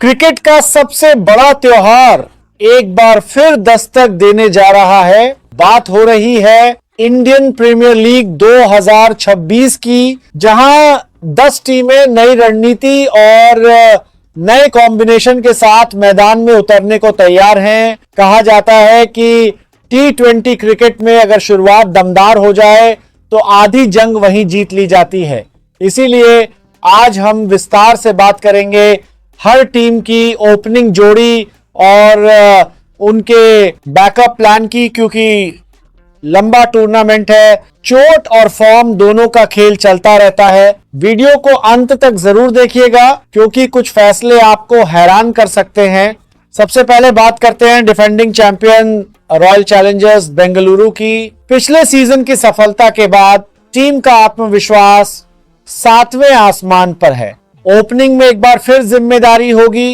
Cricket का सबसे बड़ा त्योहार एक बार फिर दस्तक देने जा रहा है। बात हो रही है इंडियन प्रीमियर लीग 2026 की, जहां 10 टीमें नई रणनीति और नए कॉम्बिनेशन के साथ मैदान में उतरने को तैयार हैं। कहा जाता है कि T20 क्रिकेट में अगर शुरुआत दमदार हो जाए तो आधी जंग वहीं जीत ली जाती है। इसीलिए आज हम विस्तार से बात करेंगे हर टीम की ओपनिंग जोड़ी और उनके बैकअप प्लान की, क्योंकि लंबा टूर्नामेंट है, चोट और फॉर्म दोनों का खेल चलता रहता है। वीडियो को अंत तक जरूर देखिएगा क्योंकि कुछ फैसले आपको हैरान कर सकते हैं। सबसे पहले बात करते हैं defending champion royal Challengers Bengaluru की। पिछले सीजन की सफलता के बाद टीम का आत्मविश्वास 7वें आसमान पर है। ओपनिंग में एक बार फिर जिम्मेदारी होगी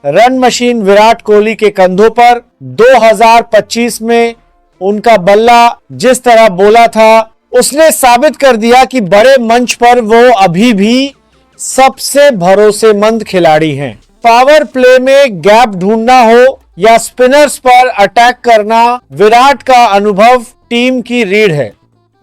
रन मशीन विराट कोहली के कंधों पर। 2025 में उनका बल्ला जिस तरह बोला था, उसने साबित कर दिया कि बड़े मंच पर वो अभी भी सबसे भरोसेमंद खिलाड़ी हैं। पावर प्ले में गैप ढूंढना हो या स्पिनर्स पर अटैक करना, विराट का अनुभव टीम की रीढ़ है।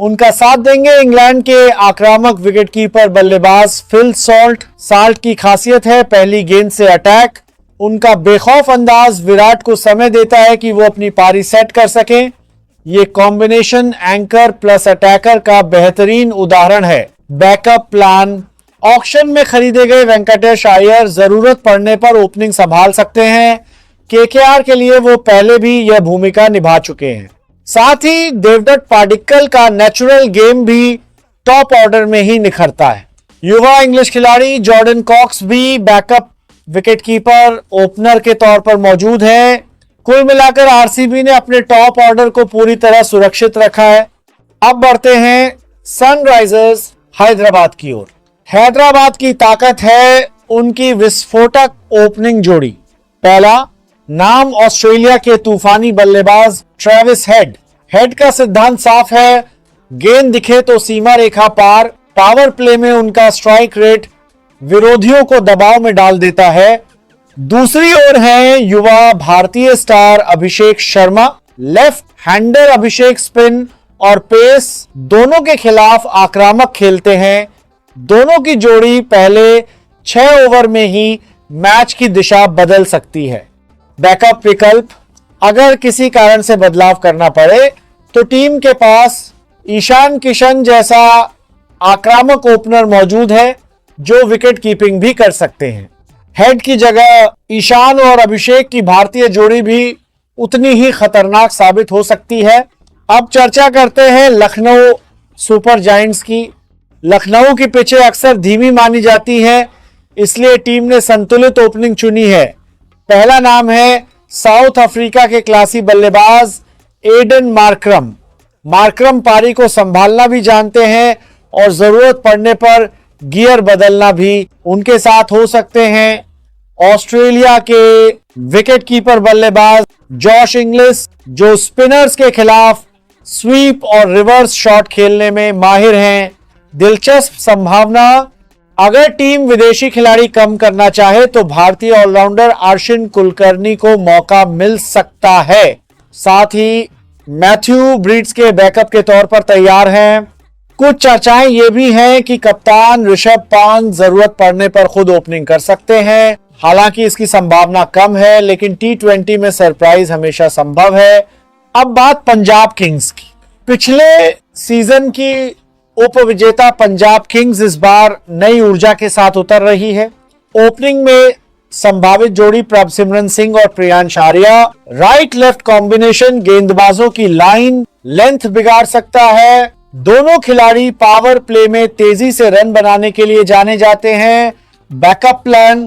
उनका साथ देंगे इंग्लैंड के आक्रामक विकेटकीपर बल्लेबाज फिल सॉल्ट। साल्ट की खासियत है पहली गेंद से अटैक। उनका बेखौफ अंदाज विराट को समय देता है कि वो अपनी पारी सेट कर सकें। ये कॉम्बिनेशन एंकर प्लस अटैकर का बेहतरीन उदाहरण है। बैकअप प्लान, ऑक्शन में खरीदे गए वेंकटेश अय्यर जरूरत पड़ने पर ओपनिंग संभाल सकते हैं। केकेआर के लिए वो पहले भी यह भूमिका निभा चुके हैं। साथ ही देवदत्त पाडिक्कल का नेचुरल गेम भी टॉप ऑर्डर में ही निखरता है। युवा इंग्लिश खिलाड़ी जॉर्डन कॉक्स भी बैकअप विकेटकीपर ओपनर के तौर पर मौजूद हैं। कुल मिलाकर आरसीबी ने अपने टॉप ऑर्डर को पूरी तरह सुरक्षित रखा है। अब बढ़ते हैं सनराइजर्स हैदराबाद की ओर। हैदराबाद की ताकत है उनकी विस्फोटक ओपनिंग जोड़ी। पहला नाम ऑस्ट्रेलिया के तूफानी बल्लेबाज ट्रेविस हेड। हेड का सिद्धांत साफ है, गेंद दिखे तो सीमा रेखा पार। पावर प्ले में उनका स्ट्राइक रेट विरोधियों को दबाव में डाल देता है। दूसरी ओर है युवा भारतीय star Abhishek Sharma. Left hander अभिषेक स्पिन और पेस दोनों के खिलाफ आक्रामक खेलते हैं। दोनों की जोड़ी पहले 6 ओवर में ही मैच की दिशा बदल सकती है। बैकअप विकल्प, अगर किसी कारण से बदलाव करना पड़े तो टीम के पास ईशान किशन जैसा आक्रामक ओपनर मौजूद है जो विकेट कीपिंग भी कर सकते हैं। हेड की जगह ईशान और अभिषेक की भारतीय जोड़ी भी उतनी ही खतरनाक साबित हो सकती है। अब चर्चा करते हैं लखनऊ सुपर जायंट्स की। लखनऊ की पिचें अक्सर धीमी मानी जाती हैं, इसलिए टीम ने संतुलित ओपनिंग चुनी है। पहला नाम है साउथ अफ्रीका के क्लासी बल्लेबाज एडन मार्करम। मार्करम पारी को संभालना भी जानते हैं और जरूरत पड़ने पर गियर बदलना भी उनके साथ हो सकते हैं। ऑस्ट्रेलिया के विकेटकीपर बल्लेबाज जॉश इंग्लिश, जो स्पिनर्स के खिलाफ स्वीप और रिवर्स शॉट खेलने में माहिर हैं। दिलचस्प संभावना, अगर टीम विदेशी खिलाड़ी कम करना चाहे तो भारतीय ऑलराउंडर आर्शिन कुलकर्णी को मौका मिल सकता है। साथ ही मैथ्यू ब्रीड्स के बैकअप के तौर पर तैयार हैं। कुछ चर्चाएं ये भी हैं कि कप्तान ऋषभ पंत जरूरत पड़ने पर खुद ओपनिंग कर सकते हैं। हालांकि इसकी संभावना कम है, लेकिन T20 में सरप्राइज हमेशा संभव है। अब बात पंजाब किंग्स की। पिछले सीजन की उपविजेता पंजाब किंग्स इस बार नई ऊर्जा के साथ उतर रही है। ओपनिंग में संभावित जोड़ी प्रभसिमरन सिंह और Priyansh Arya. Right left combination गेंदबाजों की लाइन लेंथ बिगाड़ सकता है। दोनों खिलाड़ी पावर प्ले में तेजी से रन बनाने के लिए जाने जाते हैं। Backup plan,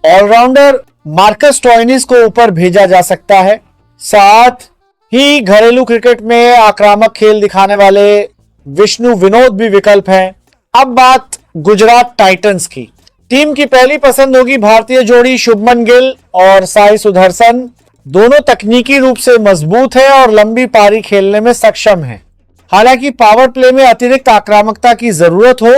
allrounder Marcus Stoinis को ऊपर भेजा जा सकता है। साथ ही घरेलू क्रिकेट में आक्रामक खेल दिखाने वाले विष्णु विनोद भी विकल्प हैं। अब बात गुजरात टाइटंस की। टीम की पहली पसंद होगी भारतीय जोड़ी शुभमन गिल और साई सुदर्शन। दोनों तकनीकी रूप से मजबूत है और लंबी पारी खेलने में सक्षम है। हालांकि पावर प्ले में अतिरिक्त आक्रामकता की जरूरत हो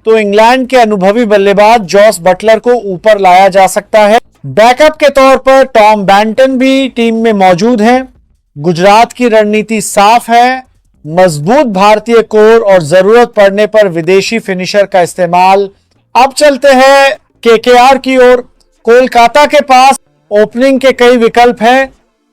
तो इंग्लैंड के अनुभवी बल्लेबाज जॉस बटलर को ऊपर लाया जा सकता है। बैकअप के तौर पर टॉम बैंटन भी टीम में मौजूद हैं। गुजरात की रणनीति साफ है, मजबूत भारतीय कोर और जरूरत पड़ने पर विदेशी फिनिशर का इस्तेमाल। अब चलते हैं केकेआर की ओर। कोलकाता के पास ओपनिंग के कई विकल्प हैं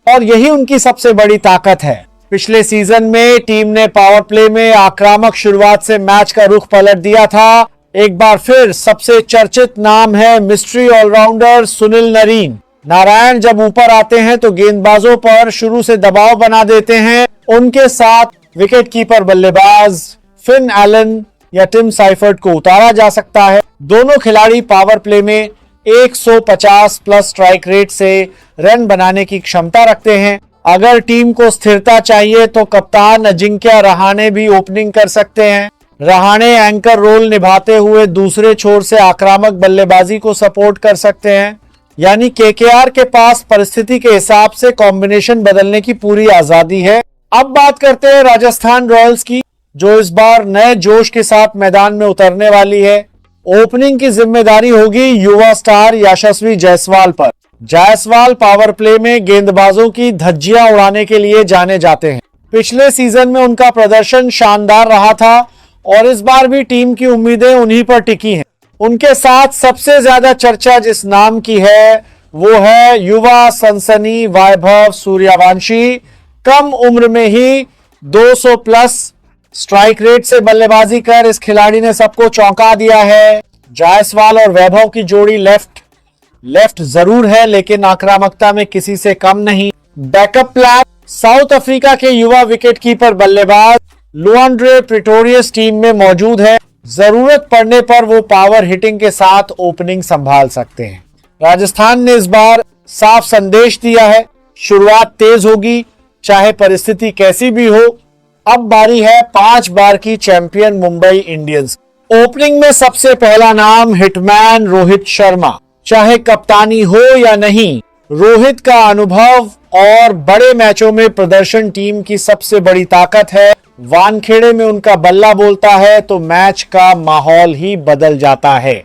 और यही उनकी सबसे बड़ी ताकत है। पिछले सीजन में टीम ने पावर प्ले में आक्रामक शुरुआत से मैच का रुख पलट दिया था। एक बार फिर सबसे चर्चित नाम है मिस्ट्री ऑलराउंडर सुनील नारायण जब ऊपर आते हैं तो गेंदबाजों पर शुरू से दबाव बना देते हैं। उनके साथ विकेटकीपर बल्लेबाज फिन एलन या टिम साइफर्ट को उतारा जा सकता है। दोनों खिलाड़ी पावर प्ले में 150 प्लस स्ट्राइक रेट से रन बनाने की क्षमता रखते हैं। अगर टीम को स्थिरता चाहिए तो कप्तान अजिंक्य रहाणे भी ओपनिंग कर सकते हैं। रहाणे एंकर रोल निभाते हुए दूसरे छोर से आक्रामक बल्लेबाजी को सपोर्ट कर सकते हैं। यानी केकेआर के पास परिस्थिति के हिसाब से कॉम्बिनेशन बदलने की पूरी आजादी है। अब बात करते हैं राजस्थान रॉयल्स की, जो इस बार नए जोश के साथ मैदान में उतरने वाली है। ओपनिंग की जिम्मेदारी होगी युवा स्टार यशस्वी जायसवाल पर। जायसवाल पावर प्ले में गेंदबाजों की धज्जियां उड़ाने के लिए जाने जाते हैं। पिछले सीजन में उनका प्रदर्शन शानदार रहा था और इस बार भी टीम की उम्मीदें उन्हीं पर टिकी हैं। उनके साथ सबसे ज्यादा चर्चा जिस नाम की है वो है युवा सनसनी वैभव सूर्यवंशी। कम उम्र में ही 200 प्लस स्ट्राइक रेट से बल्लेबाजी कर इस खिलाड़ी ने सबको चौंका दिया है। जायसवाल और वैभव की जोड़ी लेफ्ट जरूर है लेकिन आक्रामकता में किसी से कम नहीं। बैकअप प्लान साउथ अफ्रीका के युवा विकेटकीपर बल्लेबाज लुआंड्रे प्रिटोरियस टीम में मौजूद है। जरूरत पड़ने पर वो पावर हिटिंग के साथ ओपनिंग संभाल सकते हैं। राजस्थान ने इस बार साफ संदेश दिया है, शुरुआत तेज होगी चाहे परिस्थिति कैसी भी हो। अब बारी है 5 बार की चैंपियन मुंबई इंडियंस। ओपनिंग में सबसे पहला नाम हिटमैन रोहित शर्मा। चाहे कप्तानी हो या नहीं, रोहित का अनुभव और बड़े मैचों में प्रदर्शन टीम की सबसे बड़ी ताकत है। वानखेड़े में उनका बल्ला बोलता है तो मैच का माहौल ही बदल जाता है।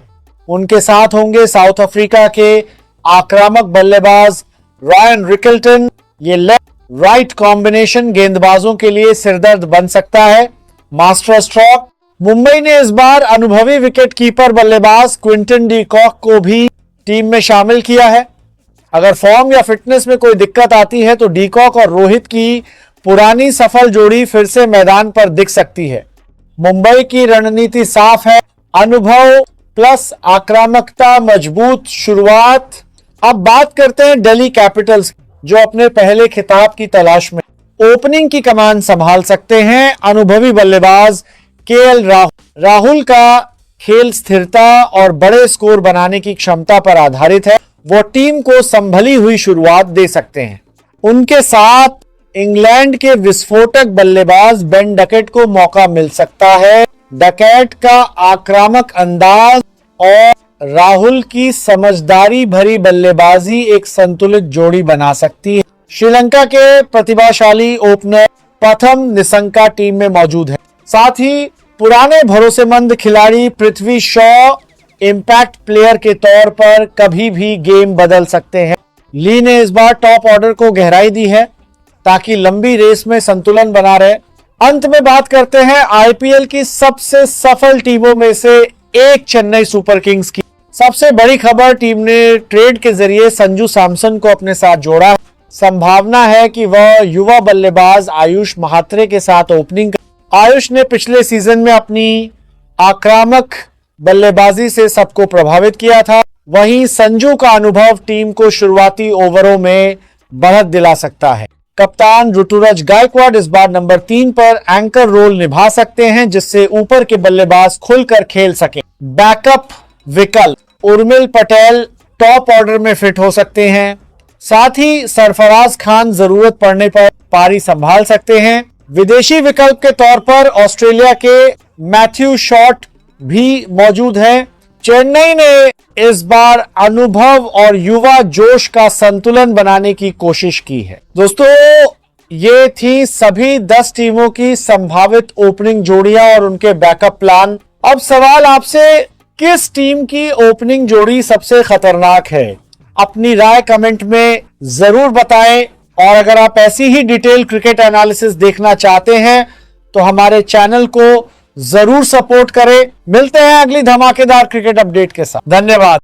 उनके साथ होंगे साउथ अफ्रीका के आक्रामक बल्लेबाज रायन रिकल्टन। ये लेफ्ट राइट कॉम्बिनेशन गेंदबाजों के लिए सिरदर्द बन सकता है। मास्टर स्ट्रोक मुंबई ने इस बार अनुभवी विकेटकीपर बल्लेबाज क्विंटन डी कॉक को भी टीम में शामिल किया है। अगर फॉर्म या फिटनेस में कोई दिक्कत आती है तो डी कॉक और रोहित की पुरानी सफल जोड़ी फिर से मैदान पर दिख सकती है। मुंबई की रणनीति साफ है, अनुभव प्लस आक्रामकता, मजबूत शुरुआत। अब बात करते हैं दिल्ली कैपिटल्स जो अपने पहले खिताब की तलाश में। ओपनिंग की कमान संभाल सकते हैं अनुभवी बल्लेबाज केएल राहुल का खेल स्थिरता और बड़े स्कोर बनाने की क्षमता पर आधारित है। वो टीम को संभली हुई शुरुआत दे सकते हैं। उनके साथ इंग्लैंड के विस्फोटक बल्लेबाज बेन डकेट को मौका मिल सकता है। डकेट का आक्रामक अंदाज और राहुल की समझदारी भरी बल्लेबाजी एक संतुलित जोड़ी बना सकती है। श्रीलंका के प्रतिभाशाली ओपनर प्रथम निशंका टीम में मौजूद है। साथ ही पुराने भरोसेमंद खिलाड़ी पृथ्वी शॉ इम्पैक्ट प्लेयर के तौर पर कभी भी गेम बदल सकते हैं। ली ने इस बार टॉप ऑर्डर को गहराई दी है ताकि लंबी रेस में संतुलन बना रहे। अंत में बात करते हैं आईपीएल की सबसे सफल टीमों में से एक चेन्नई सुपर किंग्स की। सबसे बड़ी खबर, टीम ने ट्रेड के जरिए संजू सैमसन को अपने साथ जोड़ा है। संभावना है कि वह युवा बल्लेबाज आयुष महात्रे के साथ ओपनिंग कर। आयुष ने पिछले सीजन में अपनी आक्रामक बल्लेबाजी से सबको प्रभावित किया था। वहीं संजू का अनुभव टीम को शुरुआती ओवरों में बढ़त दिला सकता है। कप्तान ऋतुराज गायकवाड इस बार नंबर 3 पर एंकर रोल निभा सकते हैं जिससे ऊपर के बल्लेबाज खुलकर खेल सके। बैकअप विकल्प उर्मिल पटेल टॉप ऑर्डर में फिट हो सकते हैं। साथ ही सरफराज खान जरूरत पड़ने पर पारी संभाल सकते हैं। विदेशी विकल्प के तौर पर ऑस्ट्रेलिया के मैथ्यू शॉट भी मौजूद हैं। चेन्नई ने इस बार अनुभव और युवा जोश का संतुलन बनाने की कोशिश की है। दोस्तों, ये थी सभी 10 टीमों की संभावित ओपनिंग जोड़ियां और उनके बैकअप प्लान। अब सवाल आपसे, किस टीम की ओपनिंग जोड़ी सबसे खतरनाक है? अपनी राय कमेंट में जरूर बताएं। और अगर आप ऐसी ही डिटेल क्रिकेट एनालिसिस देखना चाहते हैं तो हमारे चैनल को जरूर सपोर्ट करें। मिलते हैं अगली धमाकेदार क्रिकेट अपडेट के साथ। धन्यवाद।